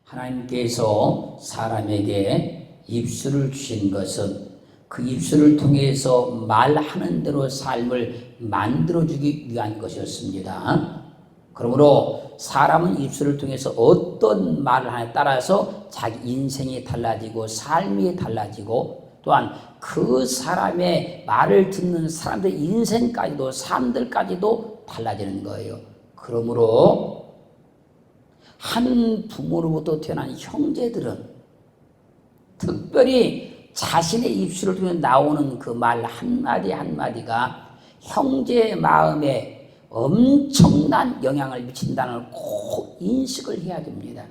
하나님께서 사람에게 입술을 주신 것은 그 입술을 통해서 말하는 대로 삶을 만들어주기 위한 것이었습니다. 그러므로 사람은 입술을 통해서 어떤 말을 하냐에 따라서 자기 인생이 달라지고 삶이 달라지고 또한 그 사람의 말을 듣는 사람들의 인생까지도 삶들까지도 달라지는 거예요. 그러므로 한 부모로부터 태어난 형제들은 특별히 자신의 입술을 통해 나오는 그 말 한마디 한마디가 형제의 마음에 엄청난 영향을 미친다는 걸 꼭 인식을 해야 됩니다.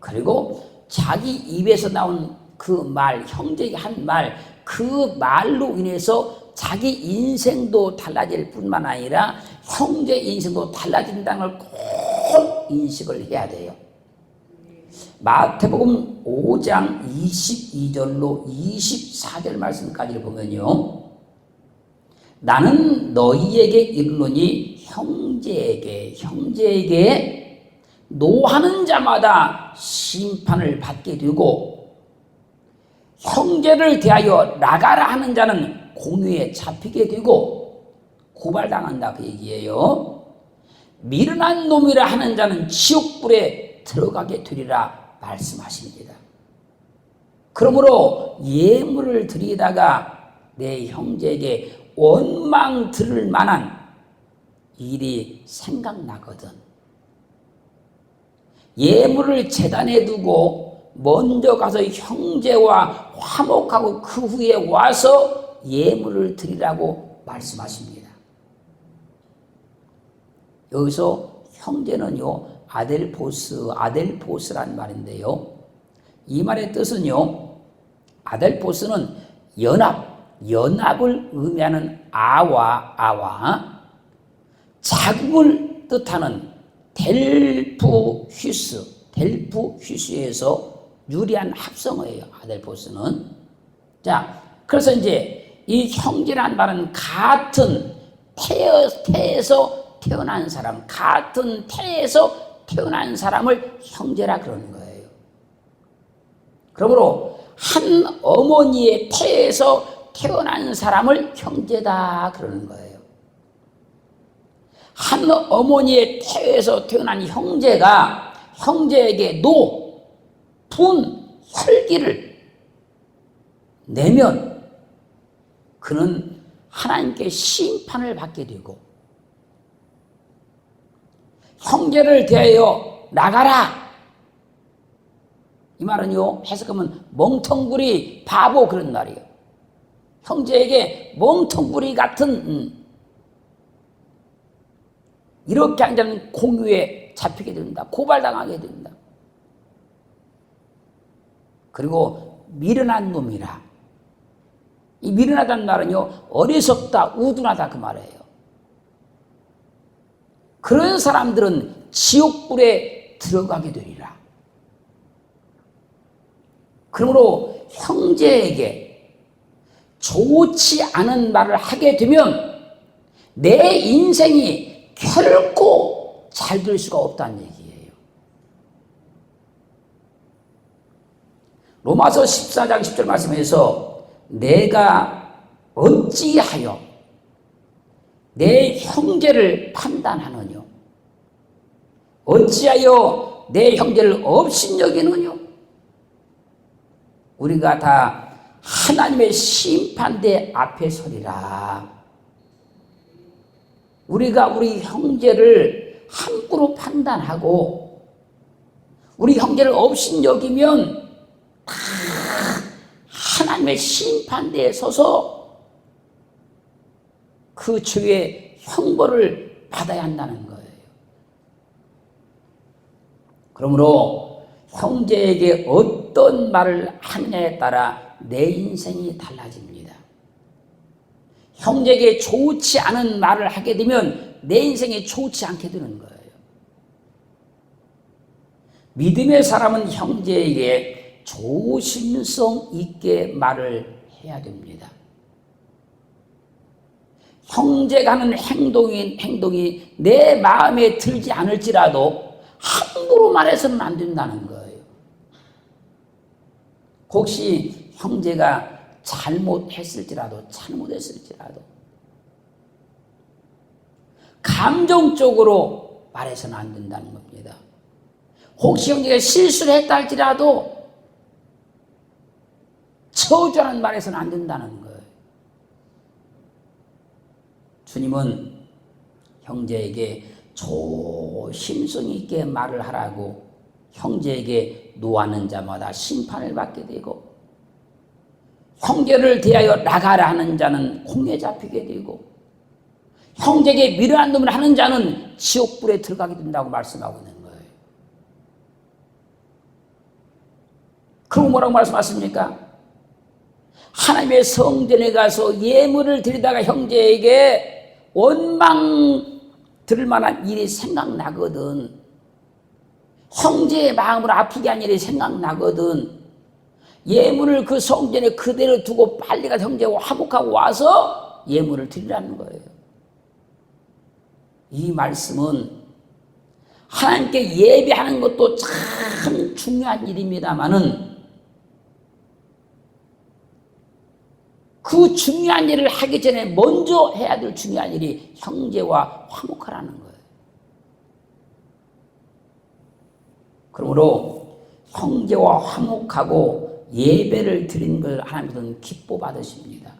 그리고 자기 입에서 나온 그 말, 형제의 한 말, 그 말로 인해서 자기 인생도 달라질 뿐만 아니라 형제 인생도 달라진다는 걸 꼭 인식을 해야 돼요. 마태복음 5장 22절로 24절 말씀까지를 보면요, 나는 너희에게 이르노니 형제에게 노하는 자마다 심판을 받게 되고 형제를 대하여 나가라 하는 자는 공유에 잡히게 되고 고발당한다, 그 얘기예요. 미련한 놈이라 하는 자는 지옥불에 들어가게 되리라 말씀하십니다. 그러므로 예물을 드리다가 내 형제에게 원망 들을 만한 일이 생각나거든 예물을 제단에 두고 먼저 가서 형제와 화목하고 그 후에 와서 예물을 드리라고 말씀하십니다. 여기서 형제는요, 아델포스란 말인데요, 이 말의 뜻은요, 아델포스는 연합을 의미하는 아와 자국을 뜻하는 델프휘스에서 유리한 합성어예요. 아델포스는. 자, 그래서 이제 이 형제란 말은 같은 태에서 태어난 사람, 같은 태에서 태어난 사람을 형제라 그러는 거예요. 그러므로 한 어머니의 태에서 태어난 사람을 형제다 그러는 거예요. 한 어머니의 태에서 태어난 형제가 형제에게 혈기를 내면 그는 하나님께 심판을 받게 되고, 형제를 대하여 나가라, 이 말은요, 해석하면 멍텅구리 바보 그런 말이에요. 형제에게 멍텅구리 같은 이렇게 한 자는 공유에 잡히게 된다, 고발당하게 된다. 그리고 미련한 놈이라, 이 미련하다는 말은요, 어리석다, 우둔하다 그 말이에요. 그런 사람들은 지옥불에 들어가게 되리라. 그러므로 형제에게 좋지 않은 말을 하게 되면 내 인생이 결코 잘 될 수가 없다는 얘기예요. 로마서 14장 10절 말씀에서 내가 어찌하여 내 형제를 판단하느뇨, 어찌하여 내 형제를 업신여기느뇨. 우리가 다 하나님의 심판대 앞에 서리라. 우리가 우리 형제를 함부로 판단하고 우리 형제를 업신여기면 다 하나님의 심판대에 서서 그 죄의 형벌을 받아야 한다는 거예요. 그러므로 형제에게 어떤 말을 하느냐에 따라 내 인생이 달라집니다. 형제에게 좋지 않은 말을 하게 되면 내 인생이 좋지 않게 되는 거예요. 믿음의 사람은 형제에게 조심성 있게 말을 해야 됩니다. 형제가 하는 행동이 내 마음에 들지 않을지라도 함부로 말해서는 안 된다는 거예요. 혹시 형제가 잘못했을지라도 감정적으로 말해서는 안 된다는 겁니다. 혹시 형제가 실수를 했다 할지라도 저주하는 말해서는 안 된다는 거예요. 주님은 형제에게 조심성 있게 말을 하라고 형제에게 노하는 자마다 심판을 받게 되고 형제를 대하여 나가라 하는 자는 공에 잡히게 되고 형제에게 미련한 놈을 하는 자는 지옥불에 들어가게 된다고 말씀하고 있는 거예요. 그럼 뭐라고 말씀하십니까? 하나님의 성전에 가서 예물을 드리다가 형제에게 원망 들을 만한 일이 생각나거든. 형제의 마음을 아프게 한 일이 생각나거든. 예물을 그 성전에 그대로 두고 빨리 가서 형제와 화목하고 와서 예물을 드리라는 거예요. 이 말씀은 하나님께 예배하는 것도 참 중요한 일입니다마는 그 중요한 일을 하기 전에 먼저 해야 될 중요한 일이 형제와 화목하라는 거예요. 그러므로 형제와 화목하고 예배를 드리는 걸 하나님께서는 기뻐 받으십니다.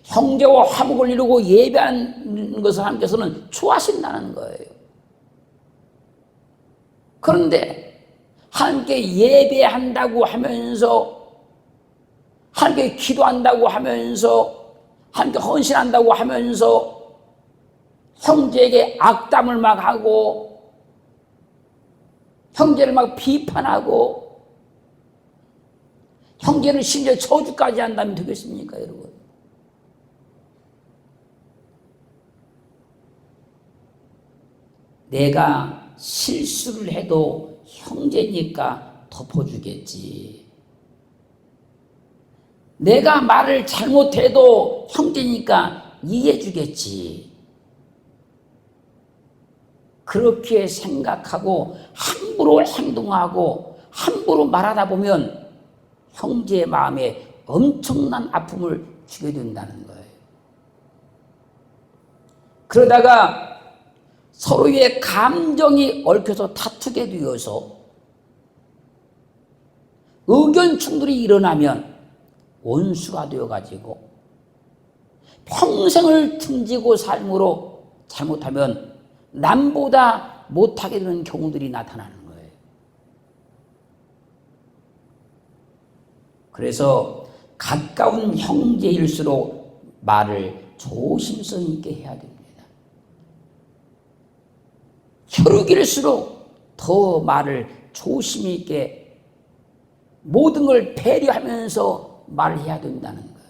형제와 화목을 이루고 예배하는 것을 하나님께서는 좋아하신다는 거예요. 그런데 하나님께 예배한다고 하면서 하나님께 기도한다고 하면서 하나님께 헌신한다고 하면서 형제에게 악담을 막 하고 형제를 막 비판하고 형제를 심지어 저주까지 한다면 되겠습니까, 여러분? 내가 실수를 해도 형제니까 덮어주겠지. 내가 말을 잘못해도 형제니까 이해해주겠지. 그렇게 생각하고 함부로 행동하고 함부로 말하다 보면 형제의 마음에 엄청난 아픔을 주게 된다는 거예요. 그러다가 서로의 감정이 얽혀서 다투게 되어서 의견 충돌이 일어나면 원수가 되어가지고 평생을 등지고 삶으로 잘못하면 남보다 못하게 되는 경우들이 나타나는 거예요. 그래서 가까운 형제일수록 말을 조심성 있게 해야 됩니다. 혈육일수록 더 말을 조심 있게 모든 걸 배려하면서 말해야 된다는 거예요.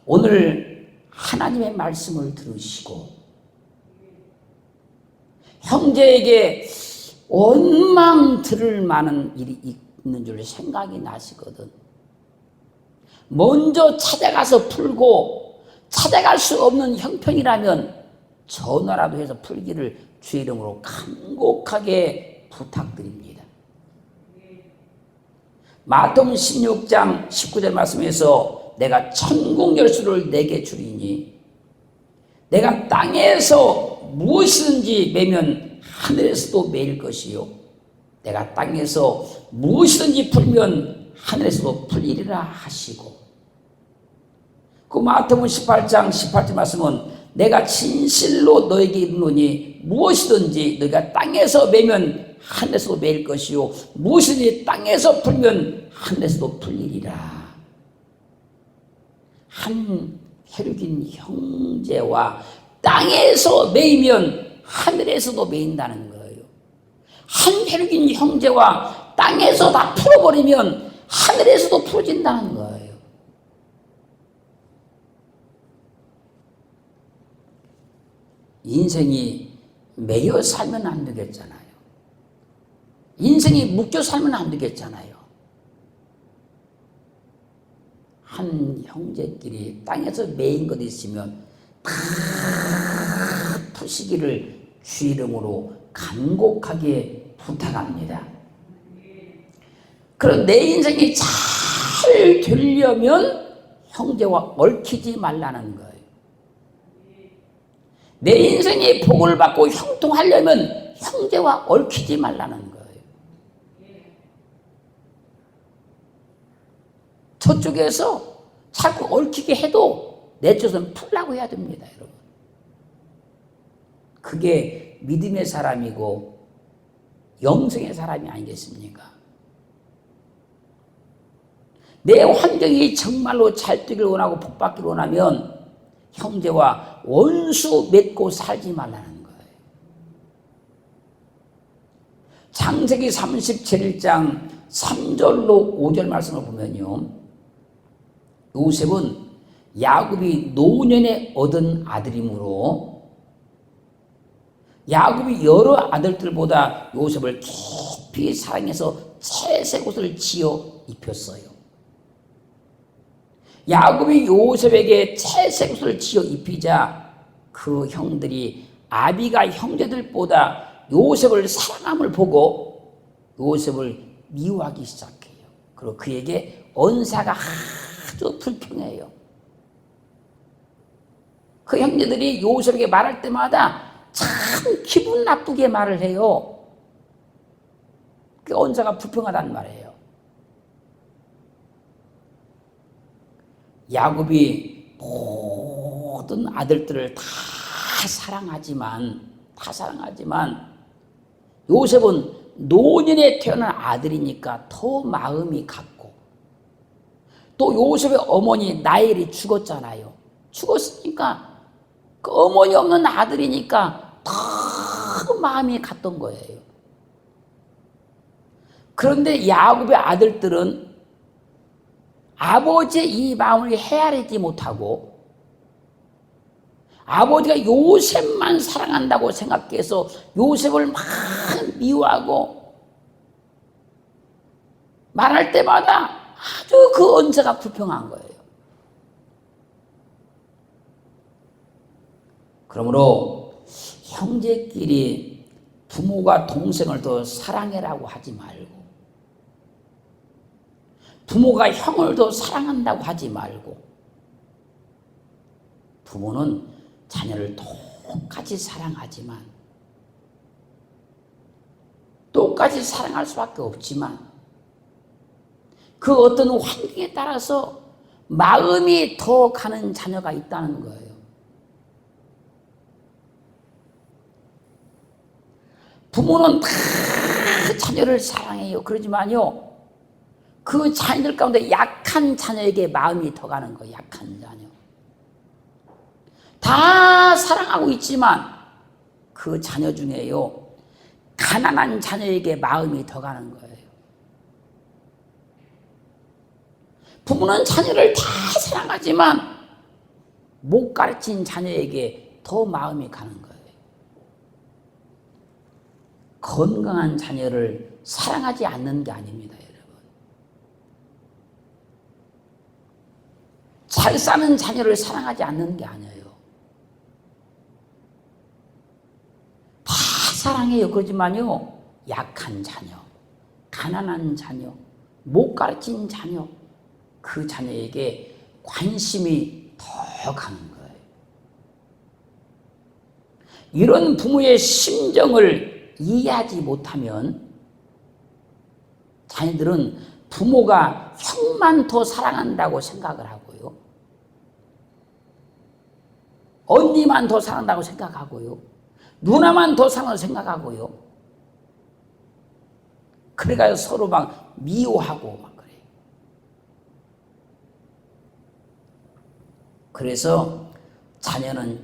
오늘 하나님의 말씀을 들으시고 형제에게 원망 들을 만한 일이 있는 줄 생각이 나시거든. 먼저 찾아가서 풀고 찾아갈 수 없는 형편이라면 전화라도 해서 풀기를 주의 이름으로 간곡하게 부탁드립니다. 마태복음 16장 19절 말씀에서 내가 천국 열쇠를 내게 주리니 내가 땅에서 무엇이든지 매면 하늘에서도 매일 것이요 내가 땅에서 무엇이든지 풀면 하늘에서도 풀리리라 하시고 그 마태복음 18장 18절 말씀은 내가 진실로 너에게 이르노니 무엇이든지 너희가 땅에서 매면 하늘에서도 매일 것이요 무엇이든지 땅에서 풀면 하늘에서도 풀리리라. 한 혈육인 형제와 땅에서 매이면 하늘에서도 매인다는 거예요. 한 혈육인 형제와 땅에서 다 풀어버리면 하늘에서도 풀어진다는 거예요. 인생이 매여 살면 안 되겠잖아요. 인생이 묶여 살면 안 되겠잖아요. 한 형제끼리 땅에서 매인 것 있으면 푸시기를 주 이름으로 간곡하게 부탁합니다. 그럼 내 인생이 잘 되려면 형제와 얽히지 말라는 거예요. 내 인생이 복을 받고 형통하려면 형제와 얽히지 말라는 거예요. 저쪽에서 자꾸 얽히게 해도 내 쪽은 풀라고 해야 됩니다, 여러분. 그게 믿음의 사람이고 영성의 사람이 아니겠습니까? 내 환경이 정말로 잘 되길 원하고 복 받기를 원하면 형제와 원수 맺고 살지 말라는 거예요. 창세기 37장 3절로 5절 말씀을 보면요, 요셉은 야곱이 노년에 얻은 아들이므로 야곱이 여러 아들들보다 요셉을 깊이 사랑해서 채색 옷을 지어 입혔어요. 야곱이 요셉에게 채색 옷을 지어 입히자 그 형들이 아비가 형제들보다 요셉을 사랑함을 보고 요셉을 미워하기 시작해요. 그리고 그에게 언사가 아주 불평해요. 그 형제들이 요셉에게 말할 때마다 참 기분 나쁘게 말을 해요. 그 언사가 불평하다는 말이에요. 야곱이 모든 아들들을 다 사랑하지만 요셉은 노년에 태어난 아들이니까 더 마음이 갔고, 또 요셉의 어머니 라헬이 죽었잖아요. 죽었으니까 그 어머니 없는 아들이니까 더 마음이 갔던 거예요. 그런데 야곱의 아들들은 아버지의 이 마음을 헤아리지 못하고 아버지가 요셉만 사랑한다고 생각해서 요셉을 막 미워하고 말할 때마다 아주 그 언사가 불평한 거예요. 그러므로 형제끼리 부모가 동생을 더 사랑해라고 하지 말고, 부모가 형을 더 사랑한다고 하지 말고, 부모는 자녀를 똑같이 사랑하지만, 똑같이 사랑할 수밖에 없지만, 그 어떤 환경에 따라서 마음이 더 가는 자녀가 있다는 거예요. 부모는 다 자녀를 사랑해요. 그러지만요, 그 자녀들 가운데 약한 자녀에게 마음이 더 가는 거예요. 약한 자녀. 다 사랑하고 있지만 그 자녀 중에요, 가난한 자녀에게 마음이 더 가는 거예요. 부모는 자녀를 다 사랑하지만 못 가르친 자녀에게 더 마음이 가는 거예요. 건강한 자녀를 사랑하지 않는 게 아닙니다, 여러분. 잘 사는 자녀를 사랑하지 않는 게 아니에요. 다 사랑해요. 그렇지만요, 약한 자녀, 가난한 자녀, 못 가르친 자녀, 그 자녀에게 관심이 더 가는 거예요. 이런 부모의 심정을 이해하지 못하면 자녀들은 부모가 형만 더 사랑한다고 생각을 하고요, 언니만 더 사랑한다고 생각하고요, 누나만 더 사랑한다고 생각하고요. 그래가지고 서로 막 미워하고 막 그래요. 그래서 자녀는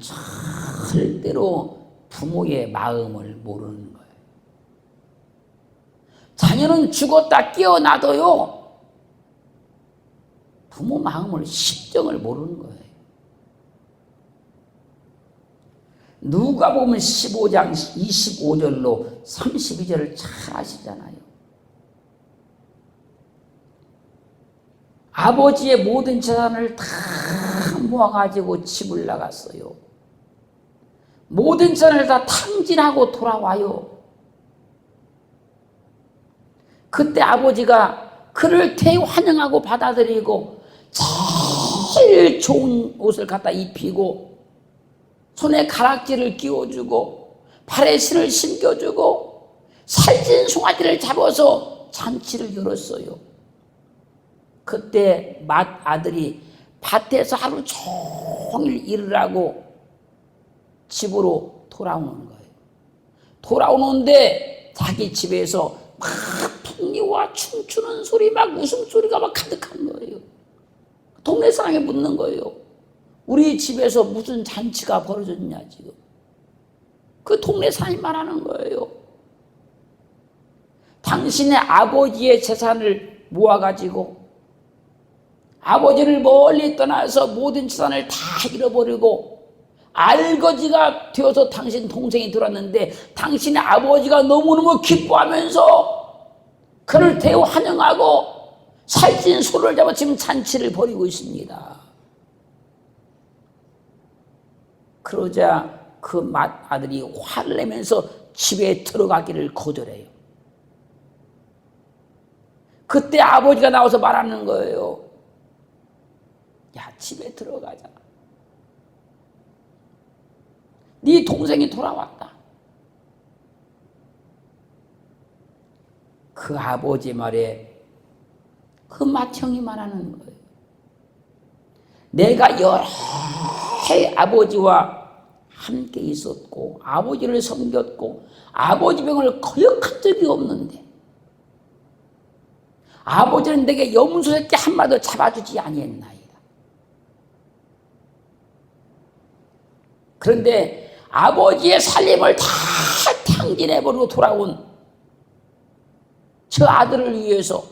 절대로 부모의 마음을 모르는 거예요. 자녀는 죽었다 깨어나도요, 부모 마음을, 심정을 모르는 거예요. 누가복음 15장 25절로 32절을 잘 아시잖아요. 아버지의 모든 재산을 다 모아가지고 집을 나갔어요. 모든 재산을 다 탕진하고 돌아와요. 그때 아버지가 그를 대환영하고 받아들이고 제일 좋은 옷을 갖다 입히고 손에 가락지를 끼워주고 발에 신을 신겨주고 살찐 송아지를 잡아서 잔치를 열었어요. 그때 맏아들이 밭에서 하루 종일 일을 하고 집으로 돌아오는 거예요. 돌아오는데 자기 집에서 막 풍리와 춤추는 소리, 막 웃음소리가 막 가득한 거예요. 동네 사람이 묻는 거예요. 우리 집에서 무슨 잔치가 벌어졌냐 지금. 그 동네 사람이 말하는 거예요. 당신의 아버지의 재산을 모아가지고 아버지를 멀리 떠나서 모든 재산을 다 잃어버리고 알거지가 되어서 당신 동생이 들어왔는데 당신의 아버지가 너무너무 기뻐하면서 그를 대환영하고 살찐 소를 잡아 지금 잔치를 벌이고 있습니다. 그러자 그 맏아들이 화를 내면서 집에 들어가기를 거절해요. 그때 아버지가 나와서 말하는 거예요. 야, 집에 들어가자. 네 동생이 돌아왔다. 그 아버지 말에 그 맏형이 말하는 거예요. 내가 여러 해 아버지와 함께 있었고 아버지를 섬겼고 아버지 병을 거역한 적이 없는데 아버지는 내게 염소 새끼 한 마리도 잡아주지 아니했나이다. 그런데 아버지의 살림을 다 탕진해버리고 돌아온 저 아들을 위해서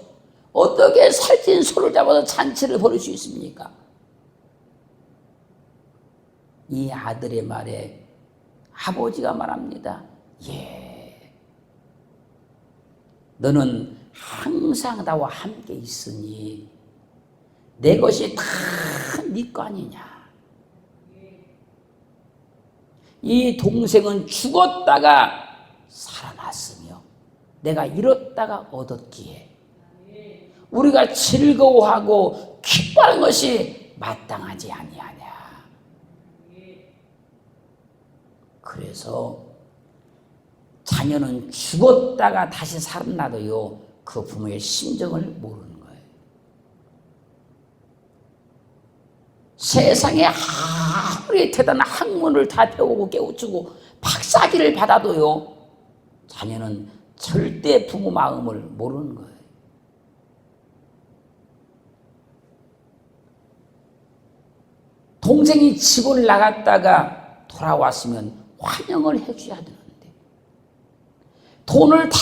어떻게 살찐 소를 잡아서 잔치를 벌일 수 있습니까? 이 아들의 말에 아버지가 말합니다. 예, 너는 항상 나와 함께 있으니 내 것이 다 네 거 아니냐. 이 동생은 죽었다가 살아났으며 내가 잃었다가 얻었기에 우리가 즐거워하고 기뻐하는 것이 마땅하지 아니하냐. 그래서 자녀는 죽었다가 다시 살아나도요 그 부모의 심정을 모르는 거예요. 세상에 아무리 대단한 학문을 다 배우고 깨우치고 박사학위를 받아도요 자녀는 절대 부모 마음을 모르는 거예요. 동생이 집을 나갔다가 돌아왔으면 환영을 해줘야 되는데 돈을 다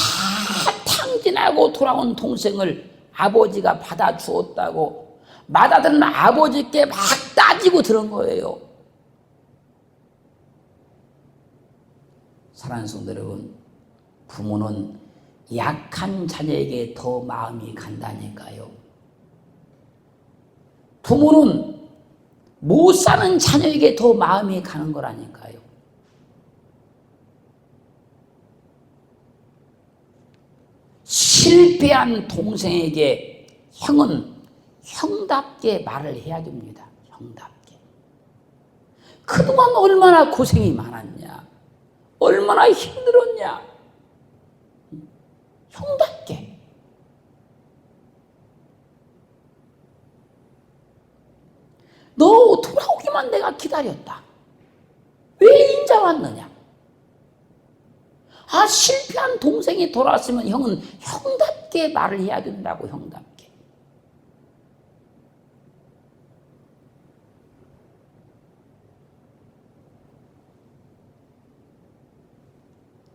탕진하고 돌아온 동생을 아버지가 받아주었다고 맏아들은 아버지께 막 따지고 들은 거예요. 사랑하는 성도 여러분, 부모는 약한 자녀에게 더 마음이 간다니까요. 부모는 못 사는 자녀에게 더 마음이 가는 거라니까요. 실패한 동생에게 형은 형답게 말을 해야 됩니다. 형답게. 그동안 얼마나 고생이 많았냐. 얼마나 힘들었냐. 형답게. 너 돌아오기만 내가 기다렸다. 왜 인자 왔느냐? 아, 실패한 동생이 돌아왔으면 형은 형답게 말을 해야 된다고, 형답게.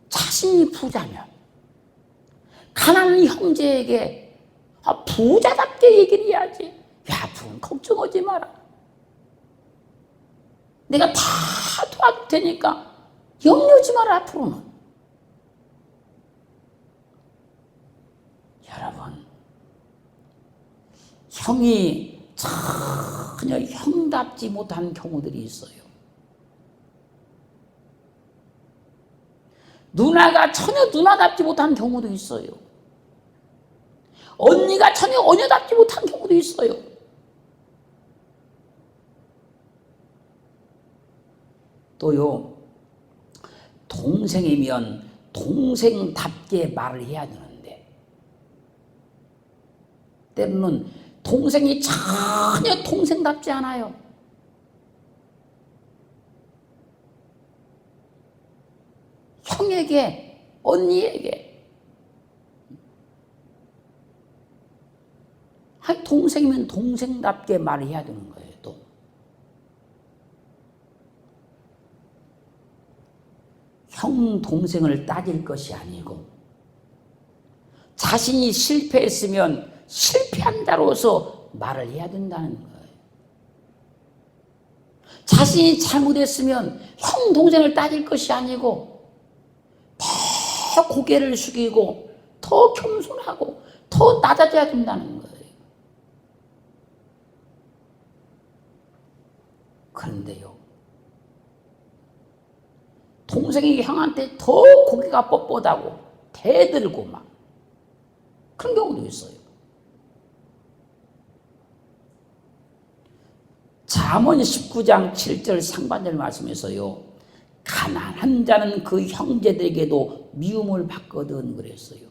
자신이 부자면 가난한 형제에게 부자답게 얘기를 해야지. 야, 부은 걱정하지 마라. 내가 다 도와줄 테니까 염려하지 마라, 앞으로는. 여러분, 형이 전혀 형답지 못한 경우들이 있어요. 누나가 전혀 누나답지 못한 경우도 있어요. 언니가 전혀 언니답지 못한 경우도 있어요. 또요, 동생이면 동생답게 말을 해야 되는데 때로는 동생이 전혀 동생답지 않아요. 형에게, 언니에게. 동생이면 동생답게 말을 해야 되는 거예요, 또. 형, 동생을 따질 것이 아니고, 자신이 실패했으면 실패한 자로서 말을 해야 된다는 거예요. 자신이 잘못했으면 형, 동생을 따질 것이 아니고, 더 고개를 숙이고, 더 겸손하고, 더 낮아져야 된다는 거예요. 그런데요, 동생이 형한테 더 고개가 뻣뻣하고 대들고 막 그런 경우도 있어요. 잠언 19장 7절 상반절 말씀에서요, 가난한 자는 그 형제들에게도 미움을 받거든 그랬어요.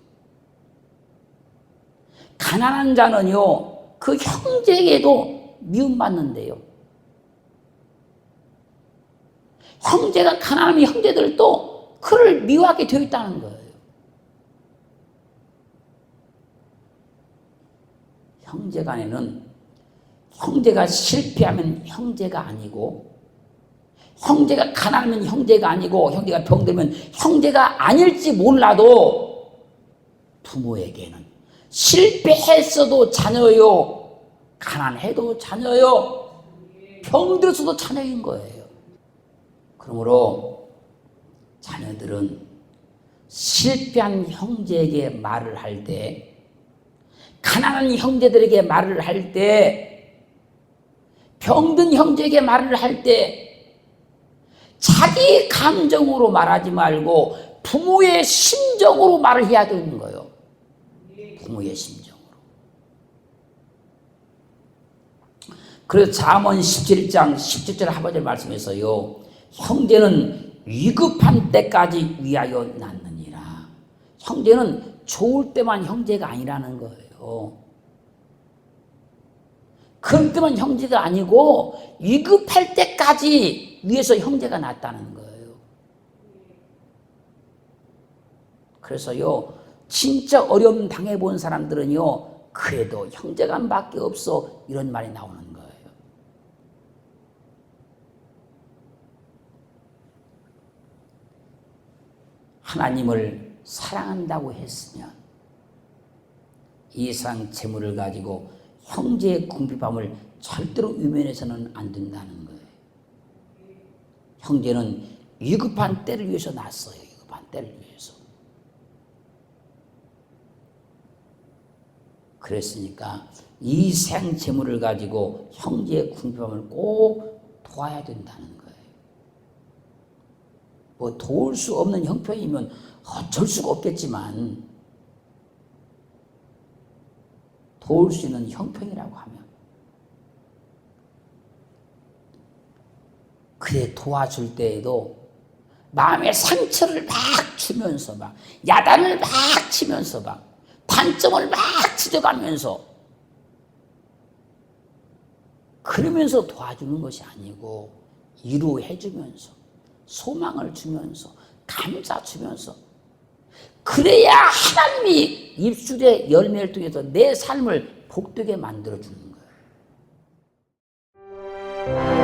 가난한 자는요, 그 형제에게도 미움받는데요. 형제가 가난하면 형제들도 그를 미워하게 되어 있다는 거예요. 형제 간에는 형제가 실패하면 형제가 아니고, 형제가 가난하면 형제가 아니고, 형제가 병들면 형제가 아닐지 몰라도 부모에게는 실패했어도 자녀요, 가난해도 자녀요, 병들어서도 자녀인 거예요. 그러므로 자녀들은 실패한 형제에게 말을 할 때, 가난한 형제들에게 말을 할 때, 병든 형제에게 말을 할 때, 자기 감정으로 말하지 말고 부모의 심정으로 말을 해야 되는 거예요. 부모의 심정으로. 그래서 잠언 17장 17절 하반절 말씀에서요, 형제는 위급한 때까지 위하여 낳느니라. 형제는 좋을 때만 형제가 아니라는 거예요. 그럴 때만 형제가 아니고 위급할 때까지 위해서 형제가 낳았다는 거예요. 그래서요, 진짜 어려움 당해본 사람들은요, 그래도 형제간밖에 없어, 이런 말이 나오는 거예요. 하나님을 사랑한다고 했으면 이 세상 재물을 가지고 형제의 궁핍함을 절대로 외면해서는 안 된다는 거예요. 형제는 위급한 때를 위해서 낳았어요. 위급한 때를 위해서. 그랬으니까 이 세상 재물을 가지고 형제의 궁핍함을 꼭 도와야 된다는 거예요. 뭐 도울 수 없는 형편이면 어쩔 수가 없겠지만, 도울 수 있는 형편이라고 하면 그래 도와줄 때에도 마음의 상처를 막 주면서, 막 야단을 막 치면서, 막 단점을 막 지적하면서, 그러면서 도와주는 것이 아니고 위로해주면서, 소망을 주면서, 감사 주면서, 그래야 하나님이 입술의 열매를 통해서 내 삶을 복되게 만들어주는 거예요.